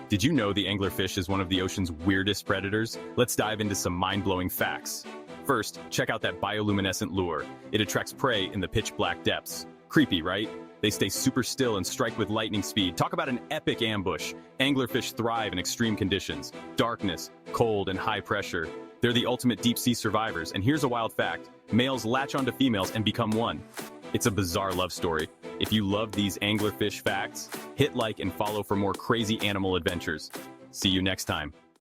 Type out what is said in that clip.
Did you know the anglerfish is one of the ocean's weirdest predators? Let's dive into some mind-blowing facts. First, check out that bioluminescent lure. It attracts prey in the pitch-black depths. Creepy, right? They stay super still and strike with lightning speed. Talk about an epic ambush. Anglerfish thrive in extreme conditions. Darkness, cold, and high pressure. They're the ultimate deep-sea survivors, and here's a wild fact. Males latch onto females and become one. It's a bizarre love story. If you love these anglerfish facts, hit like and follow for more crazy animal adventures. See you next time.